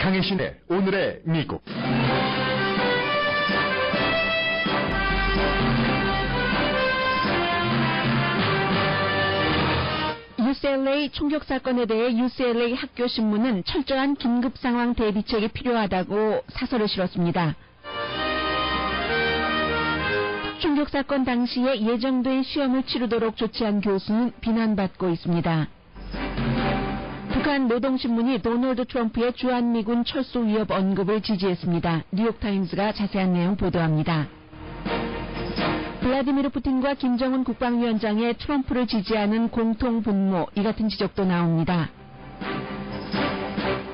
강혜신의 오늘의 미국. UCLA 총격 사건에 대해 UCLA 학교 신문은 철저한 긴급 상황 대비책이 필요하다고 사설을 실었습니다. 총격 사건 당시에 예정된 시험을 치르도록 조치한 교수는 비난받고 있습니다. 북한 노동신문이 도널드 트럼프의 주한미군 철수 위협 언급을 지지했습니다. 뉴욕타임스가 자세한 내용 보도합니다. 블라디미르 푸틴과 김정은 국방위원장의 트럼프를 지지하는 공통 분모, 이 같은 지적도 나옵니다.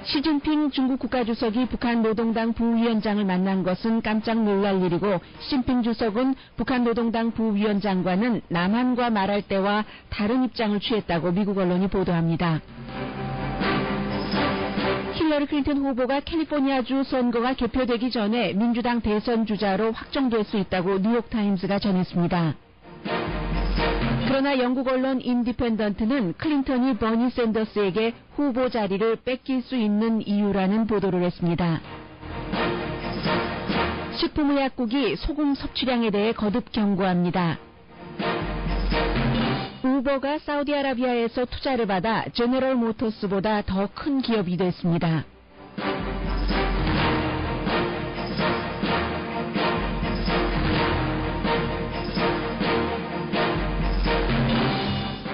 시진핑 중국 국가주석이 북한 노동당 부위원장을 만난 것은 깜짝 놀랄 일이고, 시진핑 주석은 북한 노동당 부위원장과는 남한과 말할 때와 다른 입장을 취했다고 미국 언론이 보도합니다. 힐러리 클린턴 후보가 캘리포니아주 선거가 개표되기 전에 민주당 대선 주자로 확정될 수 있다고 뉴욕타임스가 전했습니다. 그러나 영국 언론 인디펜던트는 클린턴이 버니 샌더스에게 후보 자리를 뺏길 수 있는 이유라는 보도를 했습니다. 식품의약국이 소금 섭취량에 대해 거듭 경고합니다. 우버가 사우디아라비아에서 투자를 받아 제너럴 모터스보다 더 큰 기업이 됐습니다.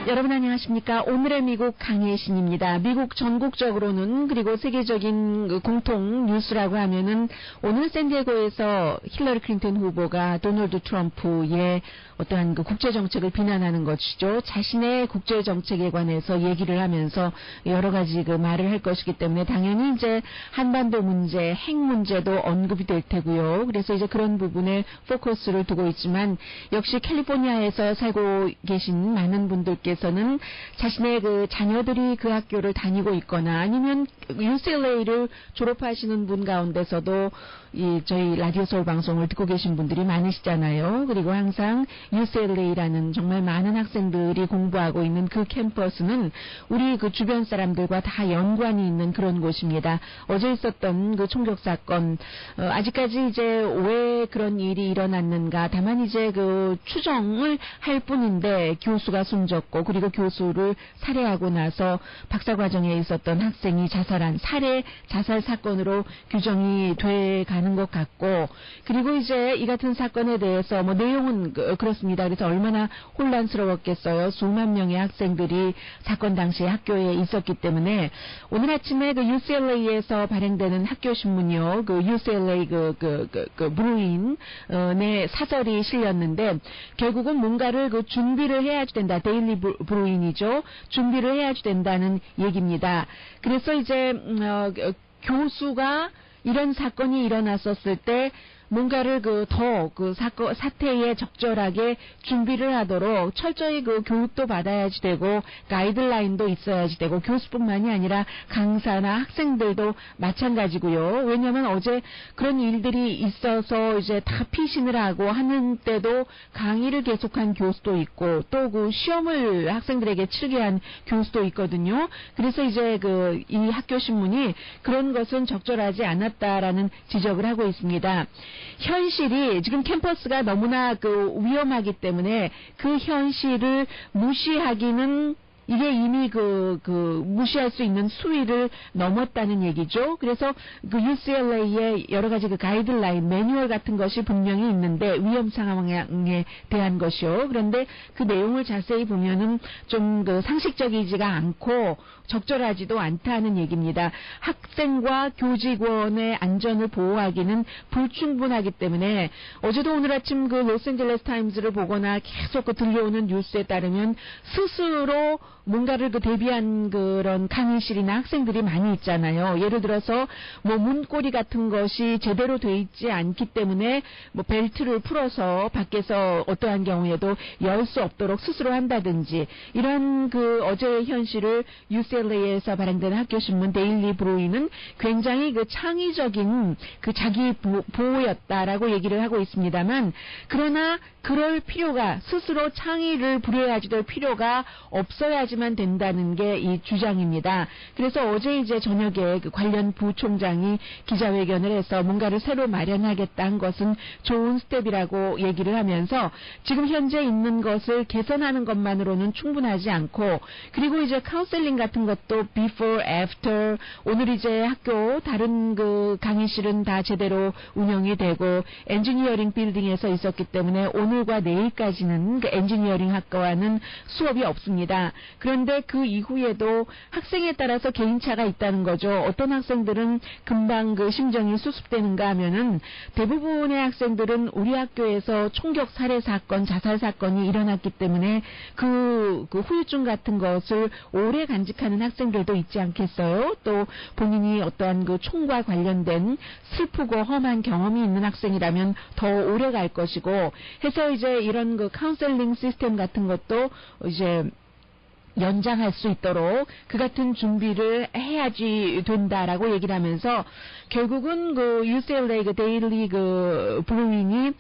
여러분 안녕하십니까? 오늘의 미국 강혜신입니다. 미국 전국적으로는 그리고 세계적인 공통 뉴스라고 하면은 오늘 샌디에고에서 힐러리 클린턴 후보가 도널드 트럼프의 어떠한 그 국제 정책을 비난하는 것이죠. 자신의 국제 정책에 관해서 얘기를 하면서 여러 가지 그 말을 할 것이기 때문에 당연히 이제 한반도 문제, 핵 문제도 언급이 될 테고요. 그래서 이제 그런 부분에 포커스를 두고 있지만 역시 캘리포니아에서 살고 계신 많은 분들께서는 자신의 그 자녀들이 그 학교를 다니고 있거나 아니면 UCLA를 졸업하시는 분 가운데서도 저희 라디오 서울 방송을 듣고 계신 분들이 많으시잖아요. 그리고 항상 UCLA라는 정말 많은 학생들이 공부하고 있는 그 캠퍼스는 우리 그 주변 사람들과 다 연관이 있는 그런 곳입니다. 어제 있었던 그 총격 사건, 아직까지 이제 왜 그런 일이 일어났는가, 다만 이제 그 추정을 할 뿐인데 교수가 숨졌고 그리고 교수를 살해하고 나서 박사 과정에 있었던 학생이 자살한 살해 자살 사건으로 규정이 돼 가는 것 같고, 그리고 이제 이 같은 사건에 대해서 뭐 내용은 그렇습니다. 그래서 얼마나 혼란스러웠겠어요. 수만 명의 학생들이 사건 당시에 학교에 있었기 때문에 오늘 아침에 그 UCLA에서 발행되는 학교 신문이요, 그 UCLA 브루인의 사설이 실렸는데 결국은 뭔가를 그 준비를 해야 된다. 데일리 브루인이죠. 준비를 해야 된다는 얘기입니다. 그래서 이제 교수가 이런 사건이 일어났었을 때 뭔가를 사태에 적절하게 준비를 하도록 철저히 그 교육도 받아야지 되고 가이드라인도 있어야지 되고 교수뿐만이 아니라 강사나 학생들도 마찬가지고요. 왜냐하면 어제 그런 일들이 있어서 이제 다 피신을 하고 하는 때도 강의를 계속한 교수도 있고 또 그 시험을 학생들에게 치르게 한 교수도 있거든요. 그래서 이제 이 학교 신문이 그런 것은 적절하지 않았다라는 지적을 하고 있습니다. 현실이 지금 캠퍼스가 너무나 위험하기 때문에 그 현실을 무시하기는 이게 이미 무시할 수 있는 수위를 넘었다는 얘기죠. 그래서 UCLA의 여러 가지 가이드라인, 매뉴얼 같은 것이 분명히 있는데 위험 상황에 대한 것이요. 그런데 그 내용을 자세히 보면은 좀 상식적이지가 않고 적절하지도 않다는 얘기입니다. 학생과 교직원의 안전을 보호하기는 불충분하기 때문에 어제도 오늘 아침 로스앤젤레스 타임즈를 보거나 계속 들려오는 뉴스에 따르면 스스로 뭔가를 대비한 그런 강의실이나 학생들이 많이 있잖아요. 예를 들어서 문고리 같은 것이 제대로 돼 있지 않기 때문에 벨트를 풀어서 밖에서 어떠한 경우에도 열 수 없도록 스스로 한다든지 이런 어제의 현실을 UCLA에서 발행된 학교 신문 데일리 브루인은 굉장히 창의적인 자기 보호였다라고 얘기를 하고 있습니다만, 그러나 그럴 필요가 스스로 창의를 부려야지 될 필요가 없어야지만 된다는 게 이 주장입니다. 그래서 어제 이제 저녁에 그 관련 부총장이 기자회견을 해서 뭔가를 새로 마련하겠다는 것은 좋은 스텝이라고 얘기를 하면서 지금 현재 있는 것을 개선하는 것만으로는 충분하지 않고 그리고 이제 카운셀링 같은 것도 before, after 오늘 이제 학교 다른 그 강의실은 다 제대로 운영이 되고 엔지니어링 빌딩에서 있었기 때문에 오늘과 내일까지는 그 엔지니어링 학과와는 수업이 없습니다. 그런데 그 이후에도 학생에 따라서 개인차가 있다는 거죠. 어떤 학생들은 금방 그 심정이 수습되는가 하면은 대부분의 학생들은 우리 학교에서 총격 살해 사건, 자살 사건이 일어났기 때문에 그 후유증 같은 것을 오래 간직하는 학생들도 있지 않겠어요? 또 본인이 어떠한 그 총과 관련된 슬프고 험한 경험이 있는 학생이라면 더 오래 갈 것이고 해서 이제 이런 그 카운셀링 시스템 같은 것도 이제 연장할 수 있도록 그 같은 준비를 해야지 된다라고 얘기를 하면서 결국은 그 UCLA 그 데일리 그 브루잉이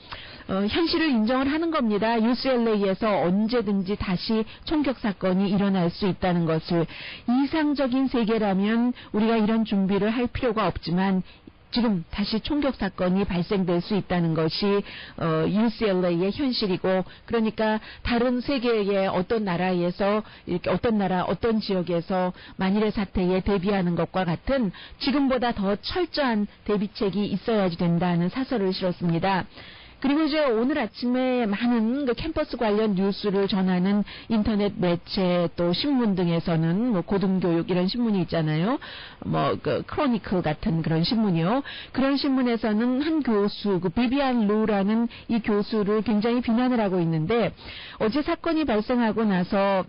현실을 인정을 하는 겁니다. UCLA에서 언제든지 다시 총격 사건이 일어날 수 있다는 것을 이상적인 세계라면 우리가 이런 준비를 할 필요가 없지만 지금 다시 총격 사건이 발생될 수 있다는 것이 UCLA의 현실이고 그러니까 다른 세계의 어떤 나라에서 이렇게 어떤 나라 어떤 지역에서 만일의 사태에 대비하는 것과 같은 지금보다 더 철저한 대비책이 있어야지 된다는 사설을 실었습니다. 그리고 이제 오늘 아침에 많은 그 캠퍼스 관련 뉴스를 전하는 인터넷 매체 또 신문 등에서는 뭐 고등교육 이런 신문이 있잖아요. 뭐 그 크로니클 같은 그런 신문이요. 그런 신문에서는 한 교수 그 비비안 루라는 이 교수를 굉장히 비난을 하고 있는데 어제 사건이 발생하고 나서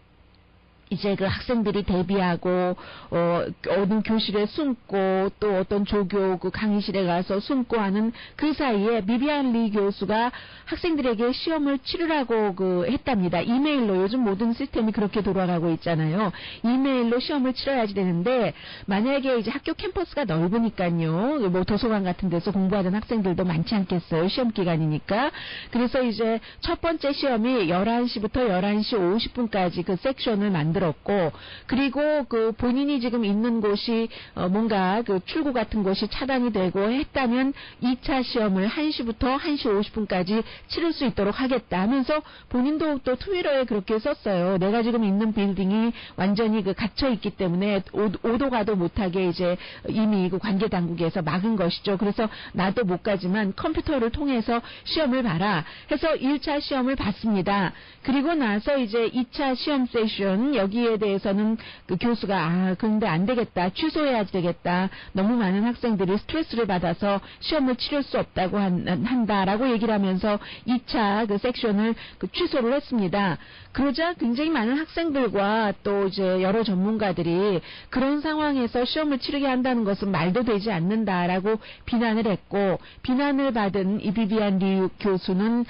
이제 그 학생들이 대비하고 어느 교실에 숨고 또 어떤 조교 그 강의실에 가서 숨고 하는 그 사이에 비비안 리 교수가 학생들에게 시험을 치르라고 그 했답니다. 이메일로 요즘 모든 시스템이 그렇게 돌아가고 있잖아요. 이메일로 시험을 치러야지 되는데 만약에 이제 학교 캠퍼스가 넓으니까요. 뭐 도서관 같은 데서 공부하던 학생들도 많지 않겠어요. 시험 기간이니까. 그래서 이제 첫 번째 시험이 11시부터 11시 50분까지 그 섹션을 만들었고 그리고 그 본인이 지금 있는 곳이 뭔가 그 출구 같은 곳이 차단이 되고 했다면 2차 시험을 1시부터 1시 50분까지 치를 수 있도록 하겠다 하면서 본인도 또 트위터에 그렇게 썼어요. 내가 지금 있는 빌딩이 완전히 그 갇혀 있기 때문에 오도 가도 못하게 이제 이미 그 관계 당국에서 막은 것이죠. 그래서 나도 못 가지만 컴퓨터를 통해서 시험을 봐라 해서 1차 시험을 봤습니다. 그리고 나서 이제 2차 시험 세션 여기에 대해서는 그 교수가 그런데 안 되겠다. 취소해야 되겠다. 너무 많은 학생들이 스트레스를 받아서 시험을 치를 수 없다고 한다라고 얘기를 하면서 2차 그 섹션을 그 취소를 했습니다. 그러자 굉장히 많은 학생들과 또 이제 여러 전문가들이 그런 상황에서 시험을 치르게 한다는 것은 말도 되지 않는다라고 비난을 했고 비난을 받은 이 비비안 리 교수는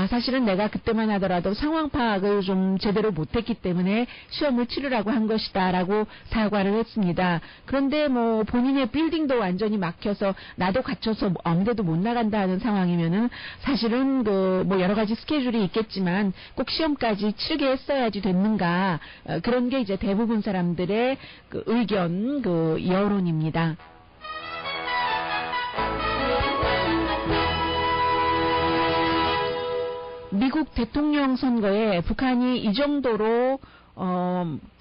사실은 내가 그때만 하더라도 상황 파악을 좀 제대로 못했기 때문에 시험을 치르라고 한 것이다라고 사과를 했습니다. 그런데 뭐 본인의 빌딩도 완전히 막혀서 나도 갇혀서 아무데도 못 나간다 하는 상황이면은 사실은 그 뭐 여러 가지 스케줄이 있겠지만 꼭 시험까지 치르게 했어야지 됐는가 그런 게 이제 대부분 사람들의 그 의견 그 여론입니다. 미국 대통령 선거에 북한이 이 정도로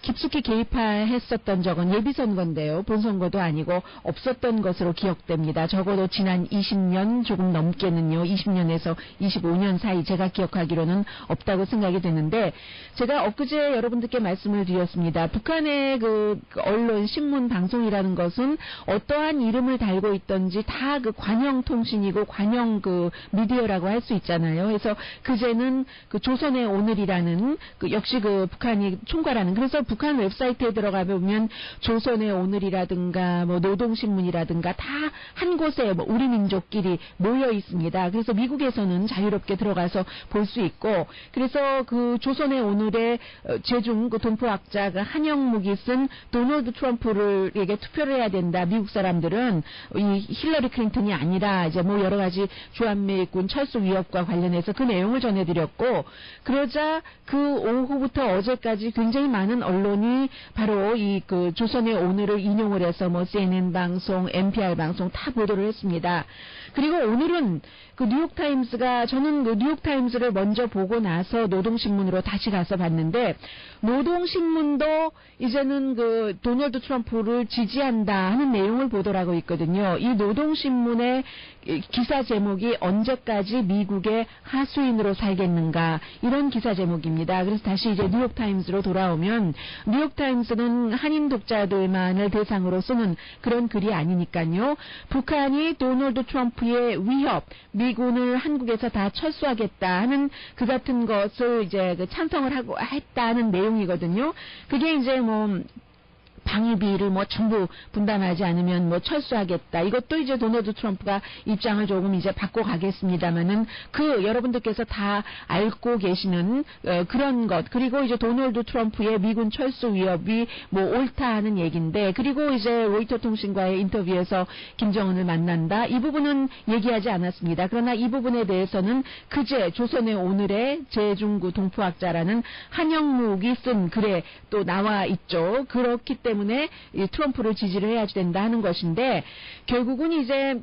깊숙이 개입했었던 적은 예비선거인데요. 본선거도 아니고 없었던 것으로 기억됩니다. 적어도 지난 20년 조금 넘게는요. 20년에서 25년 사이 제가 기억하기로는 없다고 생각이 되는데 제가 엊그제 여러분들께 말씀을 드렸습니다. 북한의 그 언론, 신문, 방송이라는 것은 어떠한 이름을 달고 있던지 다 그 관영 통신이고 관영 그 미디어라고 할 수 있잖아요. 그래서 그제는 그 조선의 오늘이라는 그 역시 그 북한이 총괄하는. 그래서 북한 웹사이트에 들어가 보면 조선의 오늘이라든가 뭐 노동신문이라든가 다 한 곳에 뭐 우리 민족끼리 모여 있습니다. 그래서 미국에서는 자유롭게 들어가서 볼 수 있고, 그래서 그 조선의 오늘의 제중 그 동포학자가 한영묵이 쓴 도널드 트럼프에게 투표를 해야 된다. 미국 사람들은 이 힐러리 클린턴이 아니라 이제 뭐 여러 가지 주한미군 철수 위협과 관련해서 그 내용을 전해드렸고, 그러자 그 오후부터 어제까지 굉장히 많은 언론이 바로 이 그 조선의 오늘을 인용을 해서 뭐 CNN 방송, NPR 방송 다 보도를 했습니다. 그리고 오늘은 그 뉴욕타임스가, 저는 그 뉴욕타임스를 먼저 보고 나서 노동신문으로 다시 가서 봤는데, 노동신문도 이제는 그 도널드 트럼프를 지지한다 하는 내용을 보도하고 있거든요. 이 노동신문의 기사 제목이 언제까지 미국의 하수인으로 살겠는가, 이런 기사 제목입니다. 그래서 다시 이제 뉴욕타임스로 돌아오면, 뉴욕타임스는 한인 독자들만을 대상으로 쓰는 그런 글이 아니니까요. 북한이 도널드 트럼프의 위협, 미군을 한국에서 다 철수하겠다 하는 그 같은 것을 이제 찬성을 하고 했다는 내용이거든요. 그게 이제 뭐 방위비를 뭐 전부 분담하지 않으면 뭐 철수하겠다. 이것도 이제 도널드 트럼프가 입장을 조금 이제 바꿔가겠습니다만은, 그 여러분들께서 다 알고 계시는 그런 것, 그리고 이제 도널드 트럼프의 미군 철수 위협이 뭐 옳다 하는 얘기인데, 그리고 이제 로이터 통신과의 인터뷰에서 김정은을 만난다, 이 부분은 얘기하지 않았습니다. 그러나 이 부분에 대해서는 그제 조선의 오늘의 제중구 동포학자라는 한영묵이 쓴 글에 또 나와 있죠. 그렇기 때문에 이 트럼프를 지지를 해야지 된다 하는 것인데, 결국은 이제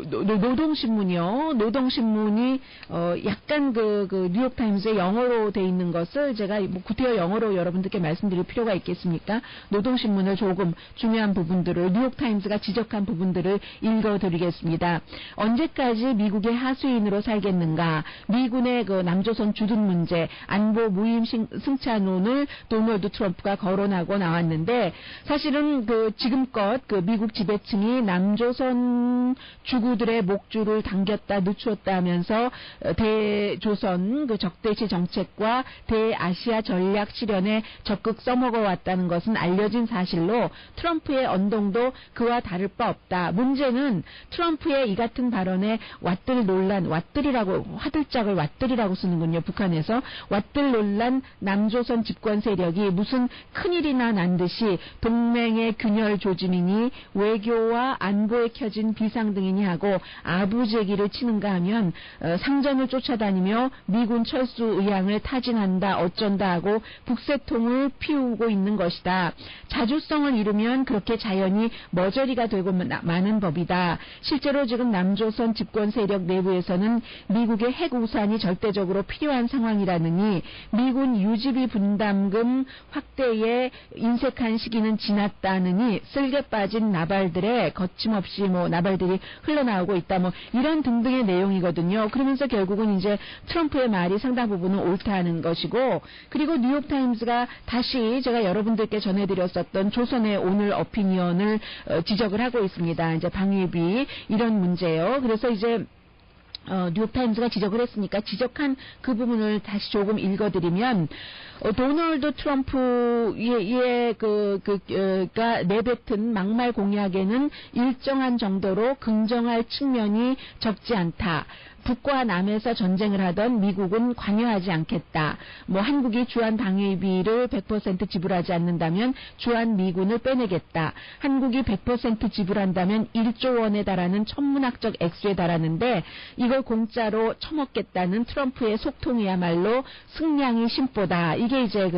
노동신문이요. 노동신문이 약간 그 뉴욕타임스의 영어로 돼 있는 것을 제가 뭐 구태여 영어로 여러분들께 말씀드릴 필요가 있겠습니까? 노동신문을 조금 중요한 부분들을, 뉴욕타임스가 지적한 부분들을 읽어드리겠습니다. 언제까지 미국의 하수인으로 살겠는가? 미군의 그 남조선 주둔 문제, 안보 무임 승차론을 도널드 트럼프가 거론하고 나왔는데, 사실은 그 지금껏 그 미국 지배층이 남조선 주구들의 목줄을 당겼다 늦추었다 하면서 대조선 그 적대시 정책과 대아시아 전략 실현에 적극 써먹어 왔다는 것은 알려진 사실로, 트럼프의 언동도 그와 다를 바 없다. 문제는 트럼프의 이 같은 발언에 왓들 논란, 왓들이라고, 화들짝을 왓들이라고 쓰는군요. 북한에서 왓들 논란, 남조선 집권 세력이 무슨 큰일이나 난 듯이 동맹의 균열 조짐이니 외교와 안보에 켜진 비상등이니 하고 아부제기를 치는가 하면 상전을 쫓아다니며 미군 철수 의향을 타진한다 어쩐다 하고 북새통을 피우고 있는 것이다. 자주성을 잃으면 그렇게 자연히 머저리가 되고 마는 법이다. 실제로 지금 남조선 집권 세력 내부에서는 미국의 핵 우산이 절대적으로 필요한 상황이라느니 미군 유지비 분담금 확대에 인색한 시기는 지났다느니 쓸개 빠진 나발들의 거침없이 뭐 나발들이 흘러나오고 있다, 뭐 이런 등등의 내용이거든요. 그러면서 결국은 이제 트럼프의 말이 상당 부분은 옳다는 것이고, 그리고 뉴욕타임스가 다시 제가 여러분들께 전해드렸었던 조선의 오늘 어피니언을 지적을 하고 있습니다. 이제 방위비 이런 문제요. 그래서 이제 뉴욕타임스가 지적을 했으니까 지적한 그 부분을 다시 조금 읽어드리면, 도널드 트럼프의 가 내뱉은 막말 공약에는 일정한 정도로 긍정할 측면이 적지 않다. 북과 남에서 전쟁을 하던 미국은 관여하지 않겠다. 뭐 한국이 주한 방위비를 100% 지불하지 않는다면 주한 미군을 빼내겠다. 한국이 100% 지불한다면 1조 원에 달하는 천문학적 액수에 달하는데 이걸 공짜로 처먹겠다는 트럼프의 속통이야말로 승량이 심보다. 이게 이제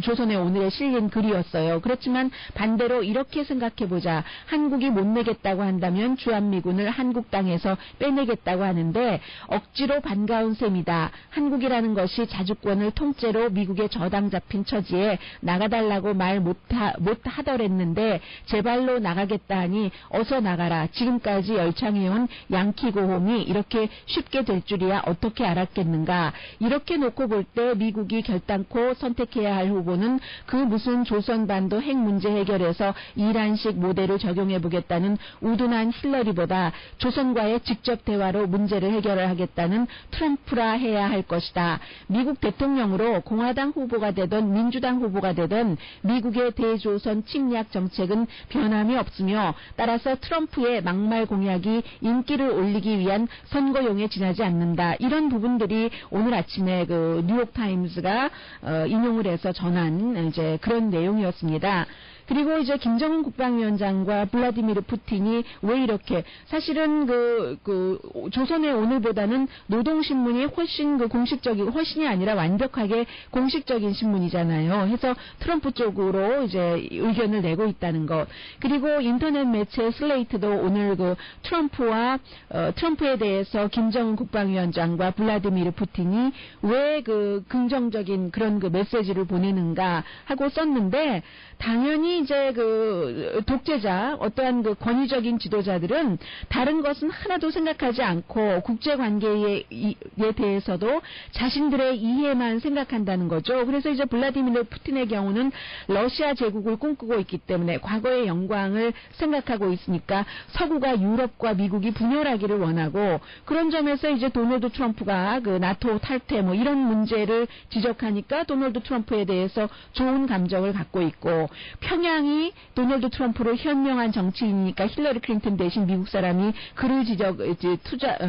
조선의 오늘에 실린 글이었어요. 그렇지만 반대로 이렇게 생각해보자. 한국이 못 내겠다고 한다면 주한미군을 한국 땅에서 빼내겠다고 하는데 억지로 반가운 셈이다. 한국이라는 것이 자주권을 통째로 미국의 저당 잡힌 처지에 나가달라고 말 못하더랬는데 제 발로 나가겠다 하니 어서 나가라. 지금까지 열창해온 양키 고홈이 있으니 이렇게 쉽게 될 줄이야 어떻게 알았겠는가. 이렇게 놓고 볼 때 미국이 결단코 선택해야 할 후보는 그 무슨 조선반도 핵 문제 해결에서 이란식 모델을 적용해 보겠다는 우둔한 힐러리보다 조선과의 직접 대화로 문제를 해결하겠다는 트럼프라 해야 할 것이다. 미국 대통령으로 공화당 후보가 되든 민주당 후보가 되든 미국의 대조선 침략 정책은 변함이 없으며 따라서 트럼프의 막말 공약이 인기를 올리기 위한 선거용에 지나지 않는다. 이런 부분들이 오늘 아침에 그 뉴욕타임스가 인용을 해서 전한 이제 그런 내용이었습니다. 그리고 이제 김정은 국방위원장과 블라디미르 푸틴이 왜 이렇게 사실은 그 조선의 오늘보다는 노동신문이 훨씬 그 공식적이고 훨씬이 아니라 완벽하게 공식적인 신문이잖아요. 해서 트럼프 쪽으로 이제 의견을 내고 있다는 것. 그리고 인터넷 매체 슬레이트도 오늘 그 트럼프에 대해서 김정은 국방위원장과 블라디미르 푸틴이 왜 그 긍정적인 그런 그 메시지를 보내는가 하고 썼는데 당연히 이제 그 독재자 어떠한 그 권위적인 지도자들은 다른 것은 하나도 생각하지 않고 국제 관계에 대해서도 자신들의 이해만 생각한다는 거죠. 그래서 이제 블라디미르 푸틴의 경우는 러시아 제국을 꿈꾸고 있기 때문에 과거의 영광을 생각하고 있으니까 서구가 유럽과 미국이 분열하기를 원하고 그런 점에서 이제 도널드 트럼프가 그 나토 탈퇴 뭐 이런 문제를 지적하니까 도널드 트럼프에 대해서 좋은 감정을 갖고 있고 평양이 도널드 트럼프를 현명한 정치인이니까 힐러리 클린턴 대신 미국 사람이 그를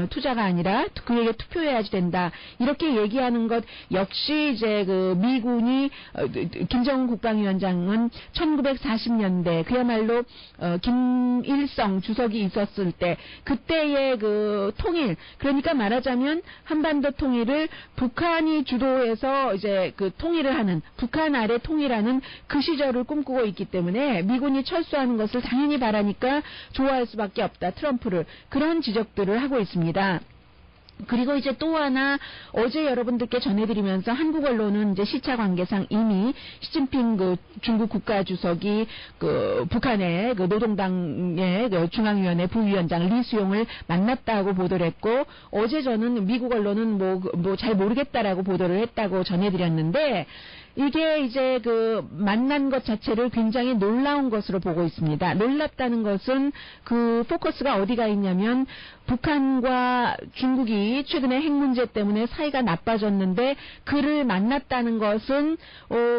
투자가 아니라 그에게 투표해야지 된다. 이렇게 얘기하는 것 역시 이제 그 미군이 김정은 국방위원장은 1940년대 그야말로 김일성 주석이 있었을 때 그때의 그 통일 그러니까 말하자면 한반도 통일을 북한이 주도해서 이제 그 통일을 하는 북한 아래 통일하는 그 시절을 꿈꾸고 있기 때문에 미군이 철수하는 것을 당연히 바라니까 좋아할 수밖에 없다. 트럼프를 그런 지적들을 하고 있습니다. 그리고 이제 또 하나 어제 여러분들께 전해드리면서 한국 언론은 이제 시차 관계상 이미 시진핑 그 중국 국가주석이 그 북한의 그 노동당의 그 중앙위원회 부위원장 리수용을 만났다고 보도를 했고 어제 저는 미국 언론은 뭐 잘 모르겠다라고 보도를 했다고 전해드렸는데 이게 이제 그 만난 것 자체를 굉장히 놀라운 것으로 보고 있습니다. 놀랍다는 것은 그 포커스가 어디가 있냐면 북한과 중국이 최근에 핵 문제 때문에 사이가 나빠졌는데 그를 만났다는 것은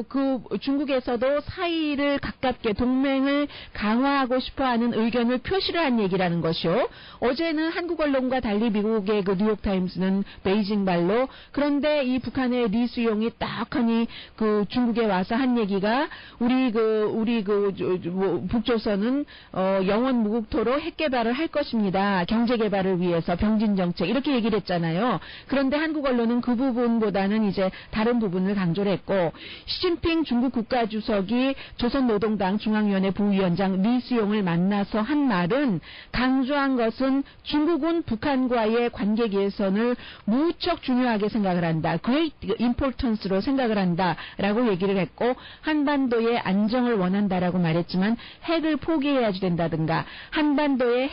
그 중국에서도 사이를 가깝게 동맹을 강화하고 싶어하는 의견을 표시를 한 얘기라는 것이요. 어제는 한국 언론과 달리 미국의 그 뉴욕타임스는 베이징 발로 그런데 이 북한의 리수용이 딱하니 그 중국에 와서 한 얘기가 우리 북조선은 영원 무국토로 핵 개발을 할 것입니다. 경제 개발을 위해서 병진 정책 이렇게 얘기를 했잖아요. 그런데 한국 언론은 그 부분보다는 이제 다른 부분을 강조를 했고 시진핑 중국 국가주석이 조선노동당 중앙위원회 부위원장 리수용을 만나서 한 말은 강조한 것은 중국은 북한과의 관계 개선을 무척 중요하게 생각을 한다. great importance로 생각을 한다라고 얘기를 했고 한반도의 안정을 원한다라고 말했지만 핵을 포기해야지 된다든가 한반도의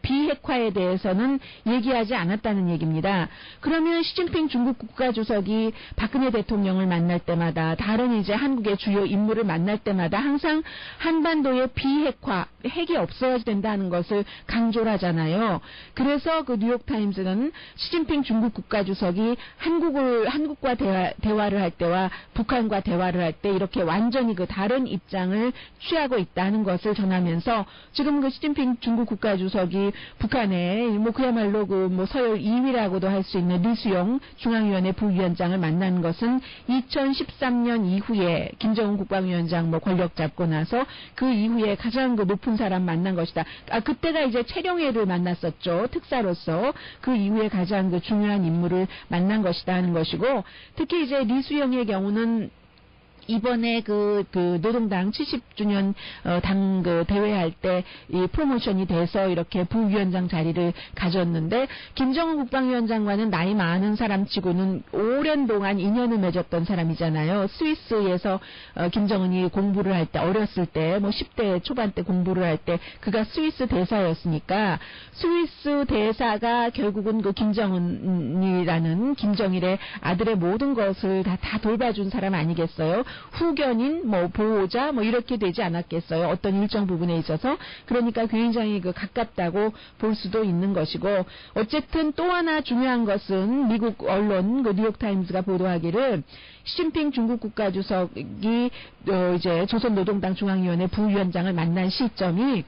비핵화에 대해서는 얘기하지 않았다는 얘기입니다. 그러면 시진핑 중국 국가주석이 박근혜 대통령을 만날 때마다 다른 이제 한국의 주요 인물을 만날 때마다 항상 한반도의 비핵화, 핵이 없어야 된다는 것을 강조를 하잖아요. 그래서 그 뉴욕타임스는 시진핑 중국 국가주석이 한국과 대화를 할 때와 북한과 대화를 할 때 이렇게 완전히 그 다른 입장을 취하고 있다는 것을 전하면서 지금 그 시진핑 중국 국가주석이 북한의 그야말로 서열 2위라고도 할 수 있는 리수용 중앙위원회 부위원장을 만난 것은 2013년 이후에 김정은 국방위원장 권력 잡고 나서 그 이후에 가장 그 높은 사람 만난 것이다. 그때가 이제 최룡해를 만났었죠. 특사로서 그 이후에 가장 그 중요한 인물을 만난 것이다 하는 것이고 특히 이제 리수용의 경우는 이번에 그 노동당 70주년 당 대회할 때 이 프로모션이 돼서 이렇게 부위원장 자리를 가졌는데, 김정은 국방위원장과는 나이 많은 사람치고는 오랜 동안 인연을 맺었던 사람이잖아요. 스위스에서 김정은이 공부를 할 때, 어렸을 때 뭐 10대 초반 때 공부를 할 때 그가 스위스 대사였으니까, 스위스 대사가 결국은 그 김정은이라는 김정일의 아들의 모든 것을 다 돌봐준 사람 아니겠어요? 후견인, 뭐 보호자, 뭐 이렇게 되지 않았겠어요? 어떤 일정 부분에 있어서. 그러니까 굉장히 가깝다고 볼 수도 있는 것이고, 어쨌든 또 하나 중요한 것은 미국 언론 뉴욕타임즈가 보도하기를, 시진핑 중국 국가주석이 이제 조선노동당 중앙위원회 부위원장을 만난 시점이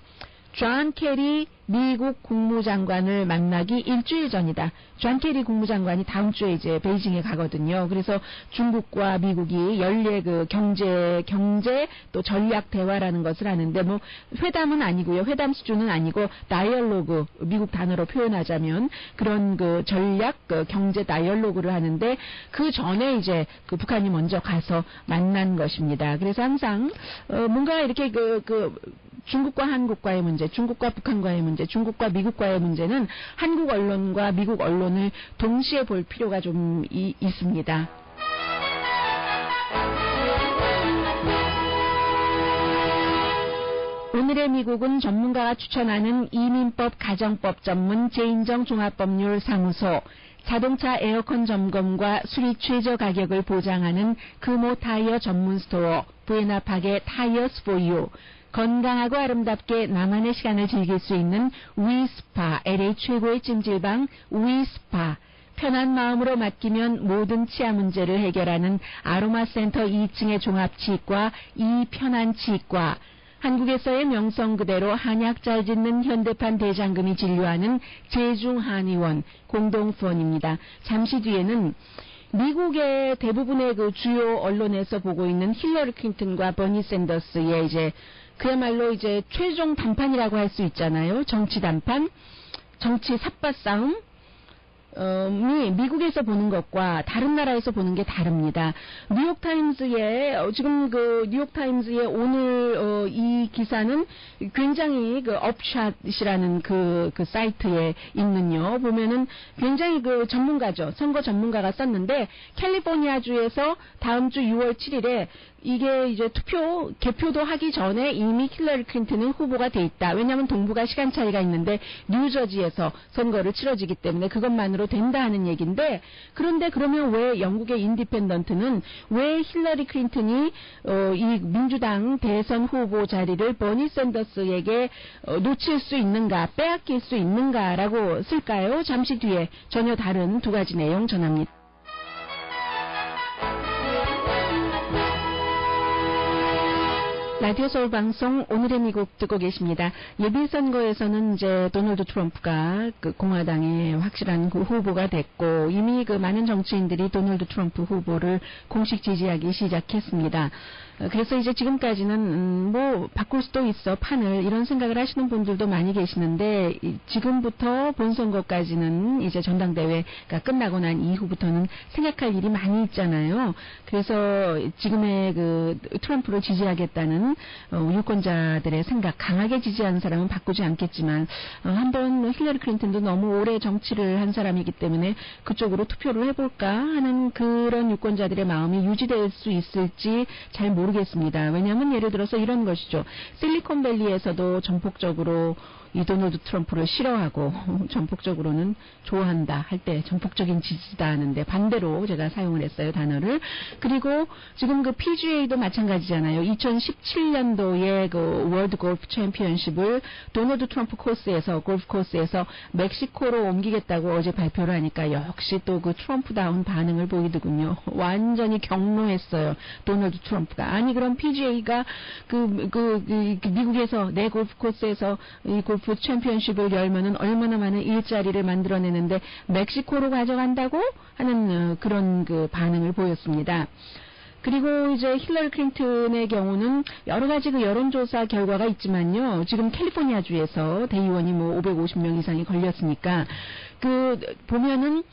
존 케리 미국 국무장관을 만나기 일주일 전이다. 존 케리 국무장관이 다음 주에 이제 베이징에 가거든요. 그래서 중국과 미국이 연례 경제 또 전략 대화라는 것을 하는데, 뭐 회담은 아니고요. 회담 수준은 아니고 다이얼로그, 미국 단어로 표현하자면 그런 전략 경제 다이얼로그를 하는데, 그 전에 이제 북한이 먼저 가서 만난 것입니다. 그래서 항상 뭔가 이렇게 중국과 한국과의 문제, 중국과 북한과의 문제, 중국과 미국과의 문제는 한국 언론과 미국 언론을 동시에 볼 필요가 좀 있습니다. 오늘의 미국은 전문가가 추천하는 이민법 가정법 전문 제인정 종합법률 사무소, 자동차 에어컨 점검과 수리 최저 가격을 보장하는 금호 타이어 전문 스토어 부에나파게 타이어스 포유, 건강하고 아름답게 나만의 시간을 즐길 수 있는 위스파, LA 최고의 찜질방 위스파, 편한 마음으로 맡기면 모든 치아 문제를 해결하는 아로마센터 2층의 종합치과 이편안치과, 한국에서의 명성 그대로 한약 잘 짓는 현대판 대장금이 진료하는 제중한의원 공동후원입니다. 잠시 뒤에는 미국의 대부분의 주요 언론에서 보고 있는 힐러리 클린턴과 버니 샌더스의 이제 그야말로 이제 최종 단판이라고 할 수 있잖아요. 정치 단판, 정치 삿바 싸움. 이 미국에서 보는 것과 다른 나라에서 보는 게 다릅니다. 뉴욕타임즈의 지금 뉴욕타임즈의 오늘 이 기사는 굉장히 업샷이라는 그 사이트에 있는요. 보면은 굉장히 전문가죠. 선거 전문가가 썼는데, 캘리포니아주에서 다음 주 6월 7일에 이게 이제 개표도 하기 전에 이미 힐러리 클린턴은 후보가 돼 있다. 왜냐하면 동부가 시간 차이가 있는데 뉴저지에서 선거를 치러지기 때문에 그것만으로 된다 하는 얘기인데, 그런데 그러면 왜 영국의 인디펜던트는 왜 힐러리 클린턴이 이 민주당 대선 후보 자리를 버니 샌더스에게 놓칠 수 있는가, 빼앗길 수 있는가라고 쓸까요? 잠시 뒤에 전혀 다른 두 가지 내용 전합니다. 라디오 서울 방송 오늘의 미국 듣고 계십니다. 예비선거에서는 이제 도널드 트럼프가 공화당의 확실한 후보가 됐고, 이미 많은 정치인들이 도널드 트럼프 후보를 공식 지지하기 시작했습니다. 그래서 이제 지금까지는 뭐 바꿀 수도 있어 판을, 이런 생각을 하시는 분들도 많이 계시는데, 지금부터 본선거까지는 이제 전당대회가 끝나고 난 이후부터는 생각할 일이 많이 있잖아요. 그래서 지금의 트럼프를 지지하겠다는 유권자들의 생각, 강하게 지지하는 사람은 바꾸지 않겠지만, 한번 힐러리 클린턴도 너무 오래 정치를 한 사람이기 때문에 그쪽으로 투표를 해볼까 하는 그런 유권자들의 마음이 유지될 수 있을지 잘 모르겠습니다. 왜냐하면 예를 들어서 이런 것이죠. 실리콘밸리에서도 전폭적으로 이 도널드 트럼프를 싫어하고 전폭적으로는 좋아한다 할 때 전폭적인 지지다 하는데, 반대로 제가 사용을 했어요, 단어를. 그리고 지금 PGA도 마찬가지잖아요. 2017년도에 월드 골프 챔피언십을 도널드 트럼프 코스에서, 골프 코스에서 멕시코로 옮기겠다고 어제 발표를 하니까 역시 또 트럼프다운 반응을 보이더군요. 완전히 경로했어요, 도널드 트럼프가. 아니 그럼 PGA가 미국에서 내 골프 코스에서 이 골프 챔피언십을 열면은 얼마나 많은 일자리를 만들어내는데 멕시코로 가져간다고 하는 그런 반응을 보였습니다. 그리고 이제 힐러리 클린턴의 경우는 여러 가지 여론조사 결과가 있지만요. 지금 캘리포니아주에서 대의원이 550명 이상이 걸렸으니까 보면은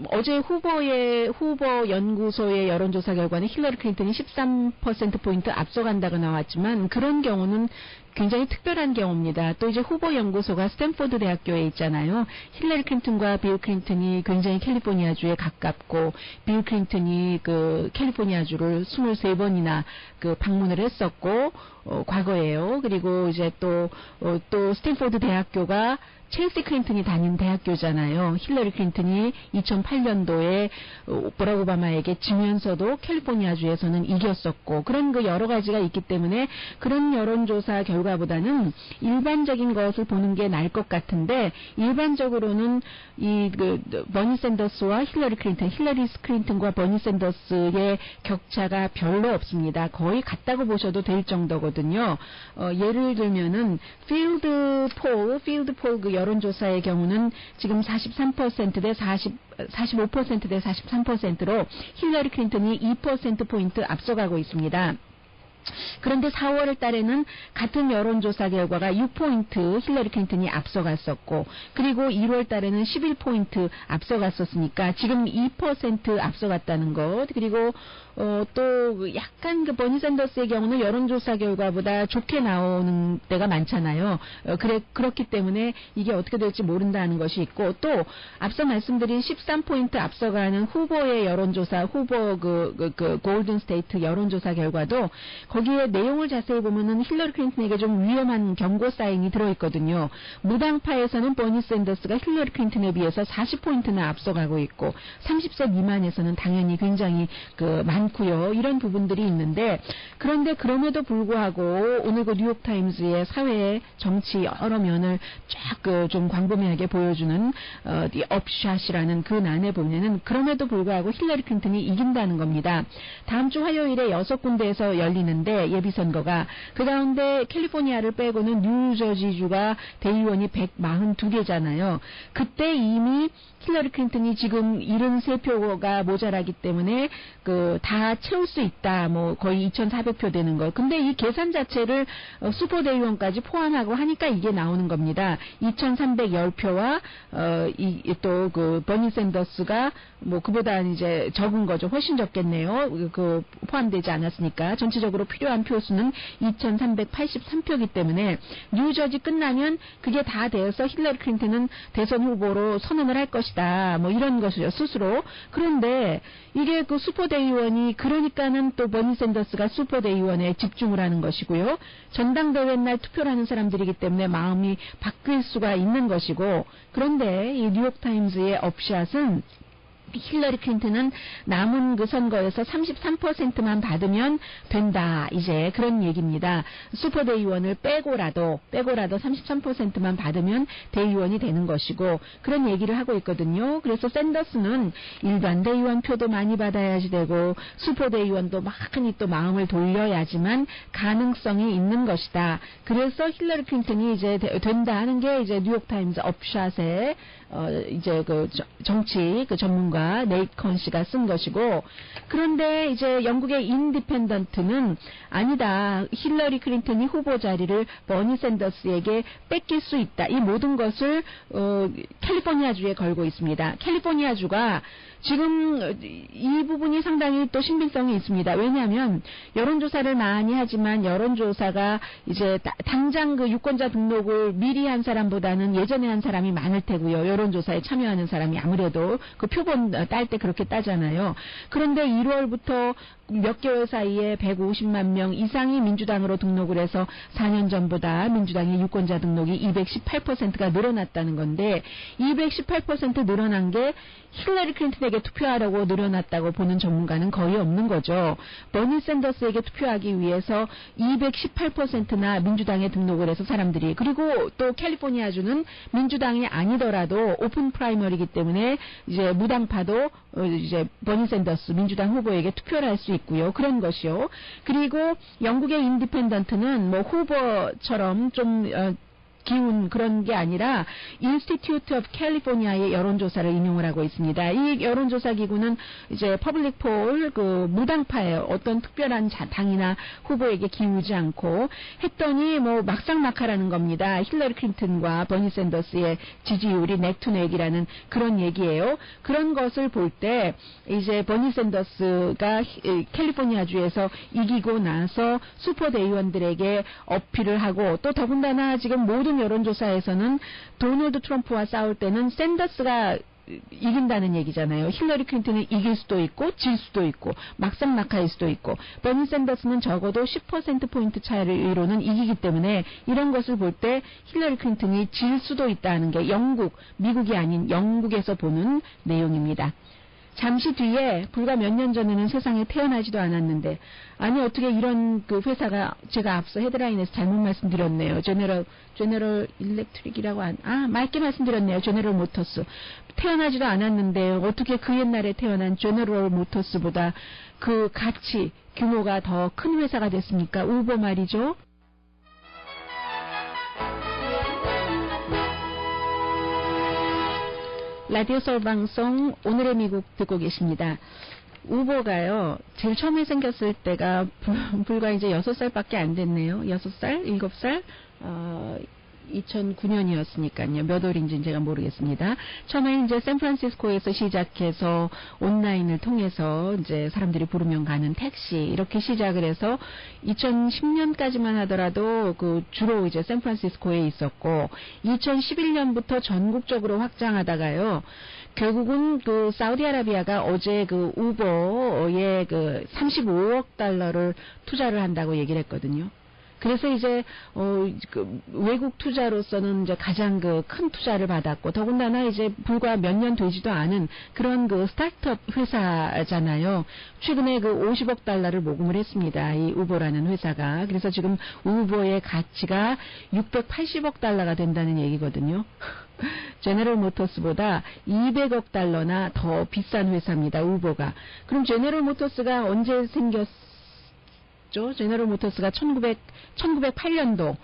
어제 후보 연구소의 여론조사 결과는 힐러리 클린턴이 13%포인트 앞서간다고 나왔지만 그런 경우는 굉장히 특별한 경우입니다. 또 이제 후보 연구소가 스탠포드 대학교에 있잖아요. 힐러리 클린턴과 빌 클린턴이 굉장히 캘리포니아주에 가깝고 빌 클린턴이 그 캘리포니아주를 23번이나 그 방문을 했었고 과거에요. 그리고 이제 또 스탠포드 대학교가 첼시 클린턴이 다닌 대학교잖아요. 힐러리 클린턴이 2008년도에 버락 오바마에게 지면서도 캘리포니아주에서는 이겼었고 그런 그 여러 가지가 있기 때문에 그런 여론조사 결과보다는 일반적인 것을 보는 게 나을 것 같은데 일반적으로는 이 그 버니 샌더스와 힐러리 클린턴과 버니 샌더스의 격차가 별로 없습니다. 거의 같다고 보셔도 될 정도거든요. 예를 들면은 필드 폴 그 여론조사의 경우는 지금 43% 대 45% 대 43%로 힐러리 클린턴이 2%포인트 앞서가고 있습니다. 그런데 4월 달에는 같은 여론조사 결과가 6포인트 힐러리 클린턴이 앞서갔었고 그리고 1월 달에는 11포인트 앞서갔었으니까 지금 2% 앞서갔다는 것 그리고 또 약간 그 버니 샌더스의 경우는 여론조사 결과보다 좋게 나오는 때가 많잖아요. 그렇기 때문에 이게 어떻게 될지 모른다는 것이 있고 또 앞서 말씀드린 13포인트 앞서가는 후보의 여론조사 후보 그 골든 스테이트 여론조사 결과도 거기에 내용을 자세히 보면은 힐러리 클린턴에게 좀 위험한 경고 사인이 들어있거든요. 무당파에서는 버니 샌더스가 힐러리 클린턴에 비해서 40포인트나 앞서가고 있고 30세 미만에서는 당연히 굉장히 많고요. 이런 부분들이 있는데 그런데 그럼에도 불구하고 오늘 그 뉴욕타임즈의 사회 정치 여러 면을 쫙 좀 광범위하게 보여주는 The Upshot이라는 그 난에 보면은 그럼에도 불구하고 힐러리 클린턴이 이긴다는 겁니다. 다음 주 화요일에 6군데에서 열리는데 예비선거가 그 가운데 캘리포니아를 빼고는 뉴저지주가 대의원이 142개잖아요. 그때 이미 힐러리 클린턴이 지금 73표가 모자라기 때문에 다 채울 수 있다. 뭐 거의 2,400표 되는 거. 근데 이 계산 자체를 슈퍼대의원까지 포함하고 하니까 이게 나오는 겁니다. 2,310표와 또 그 버니 샌더스가 뭐 그보다 이제 적은 거죠. 훨씬 적겠네요. 포함되지 않았으니까 전체적으로 필요한 표수는 2,383표이기 때문에 뉴저지 끝나면 그게 다 되어서 힐러리 클린턴은 대선 후보로 선언을 할 것이다. 뭐 이런 것이죠. 스스로. 그런데 이게 그 슈퍼대의원이 그러니까는 또 버니 샌더스가 슈퍼대의원에 집중을 하는 것이고요. 전당대회 날 투표를 하는 사람들이기 때문에 마음이 바뀔 수가 있는 것이고 그런데 이 뉴욕타임즈의 업샷은 힐러리 클린턴은 남은 그 선거에서 33%만 받으면 된다. 이제 그런 얘기입니다. 슈퍼대의원을 빼고라도 33%만 받으면 대의원이 되는 것이고 그런 얘기를 하고 있거든요. 그래서 샌더스는 일반 대의원 표도 많이 받아야지 되고 슈퍼대의원도 많이 또 마음을 돌려야지만 가능성이 있는 것이다. 그래서 힐러리 클린턴이 이제 된다 하는 게 이제 뉴욕타임즈 업샷의 이제 그 정치 그 전문가 네이컨 씨가 쓴 것이고 그런데 이제 영국의 인디펜던트는 아니다. 힐러리 클린턴이 후보 자리를 버니 샌더스에게 뺏길 수 있다. 이 모든 것을 캘리포니아주에 걸고 있습니다. 캘리포니아주가 지금 이 부분이 상당히 또 신빙성이 있습니다. 왜냐하면 여론조사를 많이 하지만 여론조사가 이제 당장 그 유권자 등록을 미리 한 사람보다는 예전에 한 사람이 많을 테고요. 여론조사에 참여하는 사람이 아무래도 그 표본 딸 때 그렇게 따잖아요. 그런데 1월부터 몇 개월 사이에 150만 명 이상이 민주당으로 등록을 해서 4년 전보다 민주당의 유권자 등록이 218%가 늘어났다는 건데 218% 늘어난 게 힐러리 클린턴에게 투표하려고 늘어났다고 보는 전문가는 거의 없는 거죠. 버니 샌더스에게 투표하기 위해서 218%나 민주당에 등록을 해서 사람들이 그리고 또 캘리포니아주는 민주당이 아니더라도 오픈 프라이머리이기 때문에 이제 무당파도 이제 버니 샌더스 민주당 후보에게 투표를 할 수 있고요. 그런 것이요. 그리고 영국의 인디펜던트는 뭐 후보처럼 좀 기운 그런 게 아니라 Institute of California의 여론조사를 인용을 하고 있습니다. 이 여론조사 기구는 이제 퍼블릭 폴 그 무당파의 어떤 특별한 당이나 후보에게 기우지 않고 했더니 뭐 막상막하라는 겁니다. 힐러리 클린턴과 버니 샌더스의 지지율이 넥투넥이라는 그런 얘기예요. 그런 것을 볼 때 이제 버니 샌더스가 캘리포니아주에서 이기고 나서 슈퍼 대의원들에게 어필을 하고 또 더군다나 지금 모든 여론조사에서는 도널드 트럼프와 싸울 때는 샌더스가 이긴다는 얘기잖아요. 힐러리 클린턴이 이길 수도 있고 질 수도 있고 막상막하일 수도 있고 버니 샌더스는 적어도 10%포인트 차이로는 이기기 때문에 이런 것을 볼 때 힐러리 클린턴이 질 수도 있다는 게 미국이 아닌 영국에서 보는 내용입니다. 잠시 뒤에 불과 몇 년 전에는 세상에 태어나지도 않았는데 아니 어떻게 이런 그 회사가 제가 앞서 헤드라인에서 잘못 말씀드렸네요. 제너럴 일렉트릭이라고 맑게 말씀드렸네요. 제너럴 모터스. 태어나지도 않았는데 어떻게 그 옛날에 태어난 제너럴 모터스보다 그 가치 규모가 더 큰 회사가 됐습니까? 우버 말이죠. 라디오 서울 방송 오늘의 미국 듣고 계십니다. 우버가요, 제일 처음에 생겼을 때가 불과 이제 6살밖에 안 됐네요. 6살? 7살? 2009년이었으니까요. 몇 월인지는 제가 모르겠습니다. 처음에 이제 샌프란시스코에서 시작해서 온라인을 통해서 이제 사람들이 부르면 가는 택시 이렇게 시작을 해서 2010년까지만 하더라도 그 주로 이제 샌프란시스코에 있었고 2011년부터 전국적으로 확장하다가요. 결국은 그 사우디아라비아가 어제 그 우버에 그 35억 달러를 투자를 한다고 얘기를 했거든요. 그래서 이제 그 외국 투자로서는 이제 가장 그 큰 투자를 받았고 더군다나 이제 불과 몇 년 되지도 않은 그런 그 스타트업 회사잖아요. 최근에 그 50억 달러를 모금을 했습니다. 이 우버라는 회사가. 그래서 지금 우버의 가치가 680억 달러가 된다는 얘기거든요. 제너럴 모터스보다 200억 달러나 더 비싼 회사입니다. 우버가. 그럼 제너럴 모터스가 언제 생겼 제너럴 모터스가 1908년도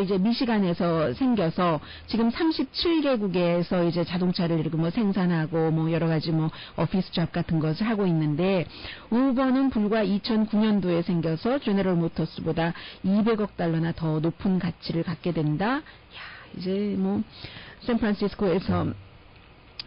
이제 미시간에서 생겨서 지금 37개국에서 이제 자동차를 이렇게 뭐 생산하고 뭐 여러 가지 뭐 오피스 잡 같은 것을 하고 있는데 우버는 불과 2009년도에 생겨서 제너럴 모터스보다 200억 달러나 더 높은 가치를 갖게 된다. 야, 이제 뭐 샌프란시스코에서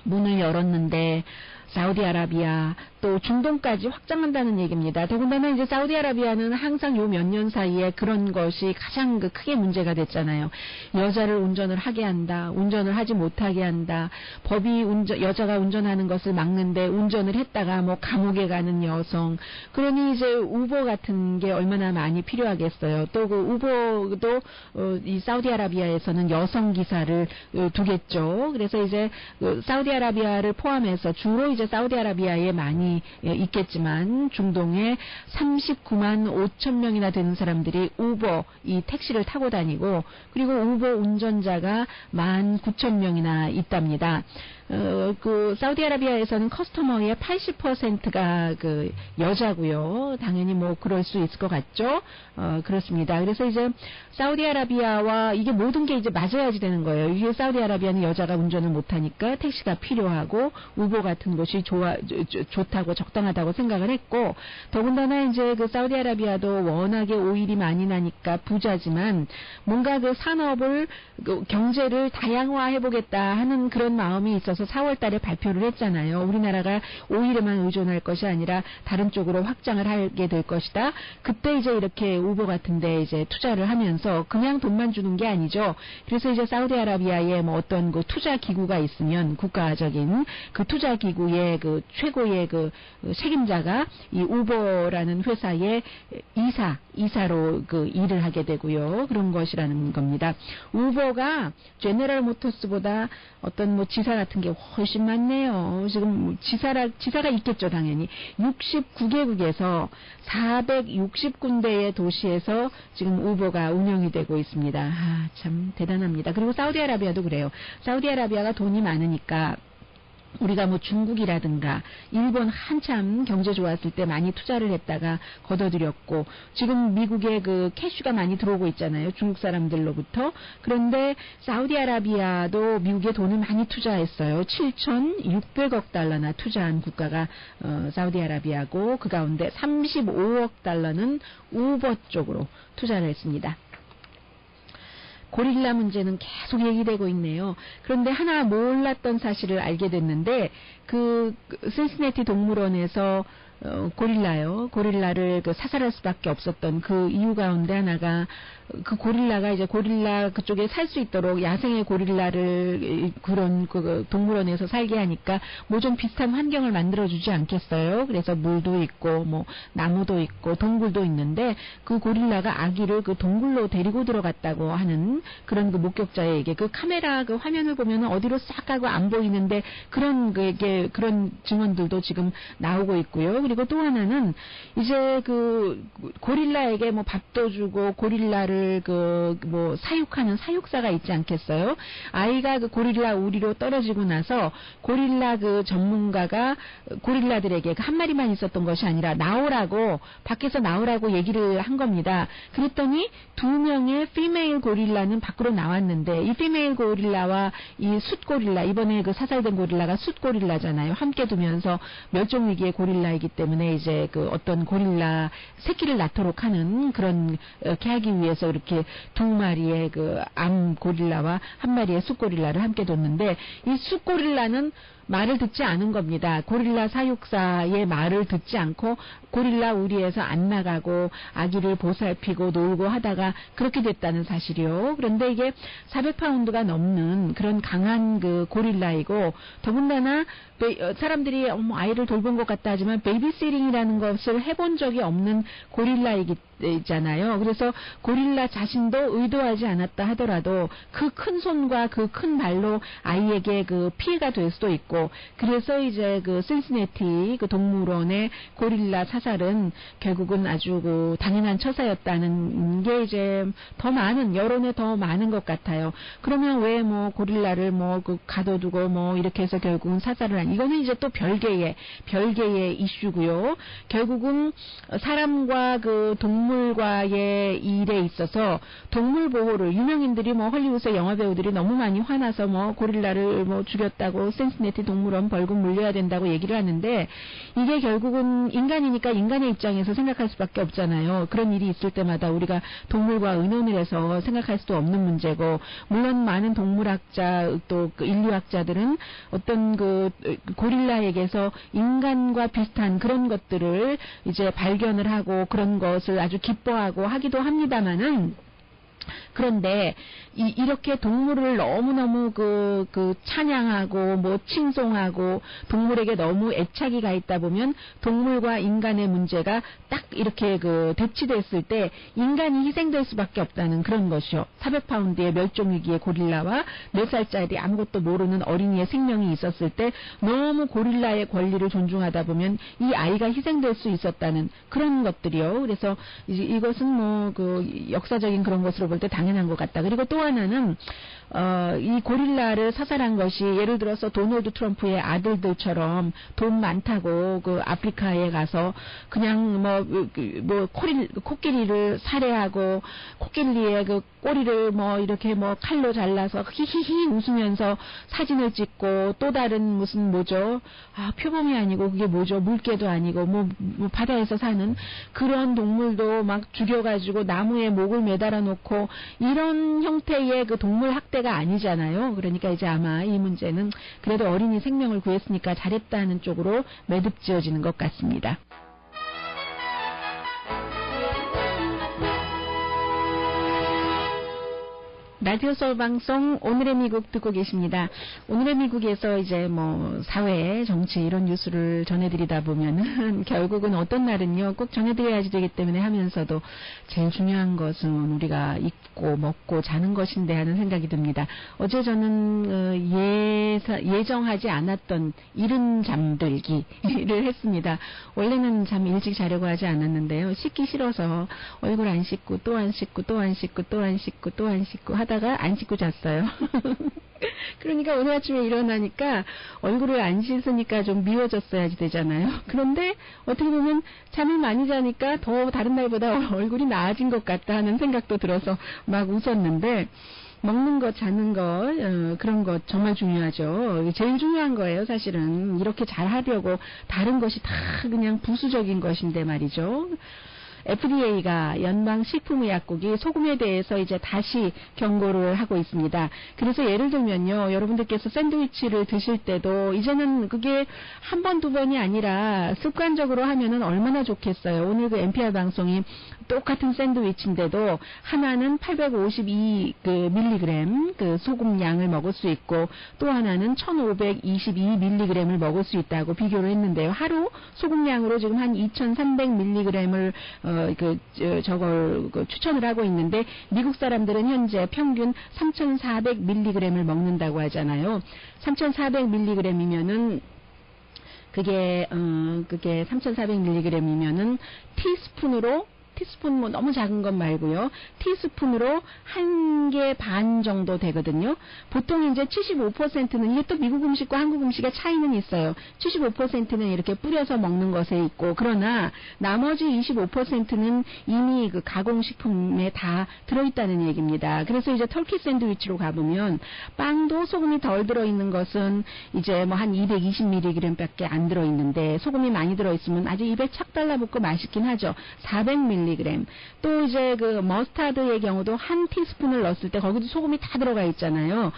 문을 열었는데 사우디아라비아 또 중동까지 확장한다는 얘기입니다. 더군다나 이제 사우디아라비아는 항상 요 몇 년 사이에 그런 것이 가장 크게 문제가 됐잖아요. 여자를 운전을 하게 한다. 운전을 하지 못하게 한다. 법이 여자가 운전하는 것을 막는데 운전을 했다가 뭐 감옥에 가는 여성. 그러니 이제 우버 같은 게 얼마나 많이 필요하겠어요. 또 그 우버도 이 사우디아라비아에서는 여성 기사를 두겠죠. 그래서 이제 사우디아라비아를 포함해서 주로 이제 사우디아라비아에 많이 있겠지만 중동에 39만 5천 명이나 되는 사람들이 우버 이 택시를 타고 다니고 그리고 우버 운전자가 19,000명이나 있답니다. 그 사우디아라비아에서는 커스터머의 80%가 그 여자고요. 당연히 뭐 그럴 수 있을 것 같죠. 그렇습니다. 그래서 이제 사우디아라비아와 이게 모든 게 이제 맞아야지 되는 거예요. 이게 사우디아라비아는 여자가 운전을 못하니까 택시가 필요하고 우버 같은 것이 좋다고 적당하다고 생각을 했고 더군다나 이제 그 사우디아라비아도 워낙에 오일이 많이 나니까 부자지만 뭔가 그 산업을 그 경제를 다양화해보겠다 하는 그런 마음이 있어서 4월 달에 발표를 했잖아요. 우리나라가 오일에만 의존할 것이 아니라 다른 쪽으로 확장을 하게 될 것이다. 그때 이제 이렇게 우버 같은데 이제 투자를 하면서 그냥 돈만 주는 게 아니죠. 그래서 이제 사우디아라비아에 뭐 어떤 그 투자 기구가 있으면 국가적인 그 투자 기구의 그 최고의 그 책임자가 이 우버라는 회사의 이사로 그 일을 하게 되고요. 그런 것이라는 겁니다. 우버가 제너럴 모터스보다 어떤 뭐 지사 같은 게 훨씬 많네요. 지금 지사가 있겠죠, 당연히. 69개국에서 460군데의 도시에서 지금 우버가 운영이 되고 있습니다. 참 대단합니다. 그리고 사우디아라비아도 그래요. 사우디아라비아가 돈이 많으니까 우리가 뭐 중국이라든가 일본 한참 경제 좋았을 때 많이 투자를 했다가 걷어들였고, 지금 미국에 그 캐슈가 많이 들어오고 있잖아요. 중국 사람들로부터. 그런데 사우디아라비아도 미국에 돈을 많이 투자했어요. 7,600억 달러나 투자한 국가가 사우디아라비아고, 그 가운데 35억 달러는 우버 쪽으로 투자를 했습니다. 고릴라 문제는 계속 얘기되고 있네요. 그런데 하나 몰랐던 사실을 알게 됐는데, 그 신시내티 동물원에서 고릴라를 사살할 수밖에 없었던 그 이유 가운데 하나가, 그 고릴라가 이제 고릴라 그쪽에 살 수 있도록 야생의 고릴라를 그런 그 동물원에서 살게 하니까 뭐 좀 비슷한 환경을 만들어주지 않겠어요? 그래서 물도 있고 뭐 나무도 있고 동굴도 있는데, 그 고릴라가 아기를 그 동굴로 데리고 들어갔다고 하는 그런 그 목격자의 얘기, 그 카메라 그 화면을 보면 어디로 싹 가고 안 보이는데 그런 그런 증언들도 지금 나오고 있고요. 그리고 또 하나는 이제 그 고릴라에게 뭐 밥도 주고 고릴라를 뭐 사육하는 사육사가 있지 않겠어요? 아이가 그 고릴라 우리로 떨어지고 나서 고릴라 그 전문가가 고릴라들에게 그 한 마리만 있었던 것이 아니라 밖에서 나오라고 얘기를 한 겁니다. 그랬더니 2명의 피메일 고릴라는 밖으로 나왔는데, 이 피메일 고릴라와 이 숫 고릴라, 이번에 그 사살된 고릴라가 숫 고릴라잖아요. 함께 두면서 멸종 위기의 고릴라이기 때문에 이제 그 어떤 고릴라 새끼를 낳도록 하는 그런 하기 위해서 이렇게 2마리의 그 암 고릴라와 1마리의 숫 고릴라를 함께 뒀는데, 이 숫 고릴라는 말을 듣지 않은 겁니다. 고릴라 사육사의 말을 듣지 않고 고릴라 우리에서 안 나가고 아기를 보살피고 놀고 하다가 그렇게 됐다는 사실이요. 그런데 이게 400파운드가 넘는 그런 강한 그 고릴라이고, 더군다나 사람들이 아이를 돌본 것 같다 하지만 베이비시팅이라는 것을 해본 적이 없는 고릴라이잖아요. 그래서 고릴라 자신도 의도하지 않았다 하더라도 그 큰 손과 그 큰 발로 아이에게 그 피해가 될 수도 있고, 그래서 이제 그 신시내티 그 동물원의 고릴라 사살은 결국은 아주 그 당연한 처사였다는 게 이제 여론에 더 많은 것 같아요. 그러면 왜 뭐 고릴라를 뭐 그 가둬두고 뭐 이렇게 해서 결국은 사살을 이거는 이제 또 별개의 이슈고요. 결국은 사람과 그 동물과의 일에 있어서 동물 보호를, 유명인들이 뭐 헐리우드의 영화 배우들이 너무 많이 화나서 뭐 고릴라를 뭐 죽였다고 신시내티 동물원 벌금 물려야 된다고 얘기를 하는데, 이게 결국은 인간이니까 인간의 입장에서 생각할 수밖에 없잖아요. 그런 일이 있을 때마다 우리가 동물과 의논을 해서 생각할 수도 없는 문제고, 물론 많은 동물학자 또 그 인류학자들은 어떤 그 고릴라에게서 인간과 비슷한 그런 것들을 이제 발견을 하고 그런 것을 아주 기뻐하고 하기도 합니다만은, 그런데 이렇게 동물을 너무너무 찬양하고 뭐 칭송하고 동물에게 너무 애착이 가 있다 보면 동물과 인간의 문제가 딱 이렇게 대치됐을 때 인간이 희생될 수밖에 없다는 그런 것이요. 400파운드의 멸종위기의 고릴라와 4살짜리 아무것도 모르는 어린이의 생명이 있었을 때 너무 고릴라의 권리를 존중하다 보면 이 아이가 희생될 수 있었다는 그런 것들이요. 그래서 이것은 뭐 역사적인 그런 것으로 볼 때 당연한 것 같다. 그리고 또 하나는 이 고릴라를 사살한 것이 예를 들어서 도널드 트럼프의 아들들처럼 돈 많다고 그 아프리카에 가서 그냥 코끼리를 살해하고 코끼리의 그 꼬리를 뭐 이렇게 뭐 칼로 잘라서 히히히 웃으면서 사진을 찍고, 또 다른 무슨 표범이 아니고 그게 물개도 아니고 뭐 바다에서 사는 그런 동물도 막 죽여가지고 나무에 목을 매달아 놓고 이런 형태의 그 동물 학대가 아니잖아요. 그러니까 이제 아마 이 문제는 그래도 어린이 생명을 구했으니까 잘했다는 쪽으로 매듭지어지는 것 같습니다. 라디오 서울 방송 오늘의 미국 듣고 계십니다. 오늘의 미국에서 이제 뭐 사회, 정치 이런 뉴스를 전해드리다 보면은 결국은 어떤 날은요 꼭 전해드려야지 되기 때문에 하면서도 제일 중요한 것은 우리가 입고 먹고 자는 것인데 하는 생각이 듭니다. 어제 저는 예정하지 않았던 이른 잠들기를 했습니다. 원래는 잠 일찍 자려고 하지 않았는데요. 씻기 싫어서 얼굴 안 씻고 또 안 씻고 또 안 씻고 또 안 씻고 또 안 씻고 하다가 안 씻고 잤어요. 그러니까 오늘 아침에 일어나니까 얼굴을 안 씻으니까 좀 미워졌어야지 되잖아요. 그런데 어떻게 보면 잠을 많이 자니까 더 다른 날보다 얼굴이 나아진 것 같다 하는 생각도 들어서 막 웃었는데, 먹는 것, 자는 것, 그런 것 정말 중요하죠. 제일 중요한 거예요, 사실은. 이렇게 잘 하려고 다른 것이 다 그냥 부수적인 것인데 말이죠. FDA가 연방식품의약국이 소금에 대해서 이제 다시 경고를 하고 있습니다. 그래서 예를 들면요, 여러분들께서 샌드위치를 드실 때도 이제는 그게 한 번, 두 번이 아니라 습관적으로 하면은 얼마나 좋겠어요. 오늘 그 NPR 방송이 똑같은 샌드위치인데도 하나는 852 밀리그램 그 소금 양을 먹을 수 있고 또 하나는 1522 밀리그램을 먹을 수 있다고 비교를 했는데요. 하루 소금 양으로 지금 한 2300 밀리그램을 저걸 추천을 하고 있는데, 미국 사람들은 현재 평균 3400mg을 먹는다고 하잖아요. 3400mg이면은 그게 3400mg이면은 티스푼 뭐 너무 작은 것 말고요. 티스푼으로 1개 반 정도 되거든요. 보통 이제 75%는 이게 또 미국 음식과 한국 음식의 차이는 있어요. 75%는 이렇게 뿌려서 먹는 것에 있고, 그러나 나머지 25%는 이미 그 가공식품에 다 들어있다는 얘기입니다. 그래서 이제 터키 샌드위치로 가보면 빵도 소금이 덜 들어있는 것은 이제 뭐 한 220mg밖에 안 들어있는데, 소금이 많이 들어있으면 아주 입에 착 달라붙고 맛있긴 하죠. 400mg. 또 이제 그 머스타드의 경우도 한 티스푼을 넣었을 때 거기도 소금이 다 들어가 있잖아요.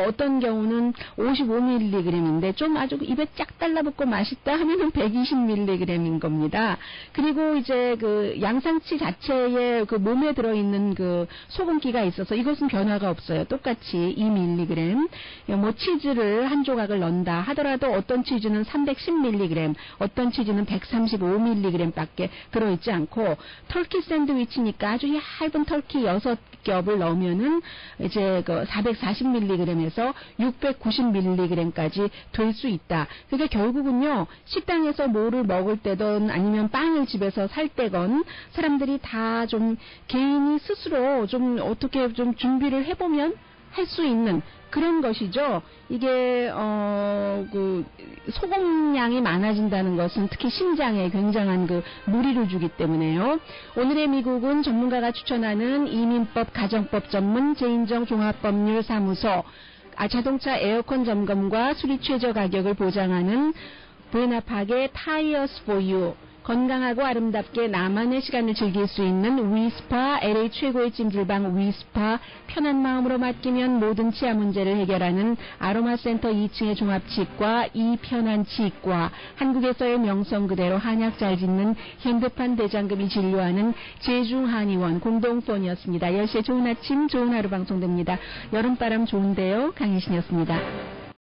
어떤 경우는 55mg인데 좀 아주 입에 쫙 달라붙고 맛있다 하면은 120mg인 겁니다. 그리고 이제 그 양상치 자체에 그 몸에 들어있는 그 소금기가 있어서 이것은 변화가 없어요. 똑같이 2mg. 뭐 치즈를 한 조각을 넣는다 하더라도 어떤 치즈는 310mg, 어떤 치즈는 135mg밖에 들어있지 않고, 터키 샌드위치니까 아주 얇은 터키 6겹을 넣으면은 이제 그 440mg에서 690mg까지 될 수 있다. 그러니까 결국은요, 식당에서 뭐를 먹을 때든 아니면 빵을 집에서 살 때건 사람들이 다 좀 개인이 스스로 좀 어떻게 좀 준비를 해보면 할 수 있는 그런 것이죠. 이게 그 소금량이 많아진다는 것은 특히 신장에 굉장한 그 무리를 주기 때문에요. 오늘의 미국은 전문가가 추천하는 이민법 가정법 전문 제인정 종합법률 사무소, 자동차 에어컨 점검과 수리 최저 가격을 보장하는 부에나팍의 타이어스 포유, 건강하고 아름답게 나만의 시간을 즐길 수 있는 위스파, LA 최고의 찜질방 위스파, 편한 마음으로 맡기면 모든 치아 문제를 해결하는 아로마센터 2층의 종합치과 이편한치과, 한국에서의 명성 그대로 한약 잘 짓는 현대판 대장금이 진료하는 제중한의원 공동폰이었습니다. 10시에 좋은 아침 좋은 하루 방송됩니다. 여름바람 좋은데요. 강희신이었습니다.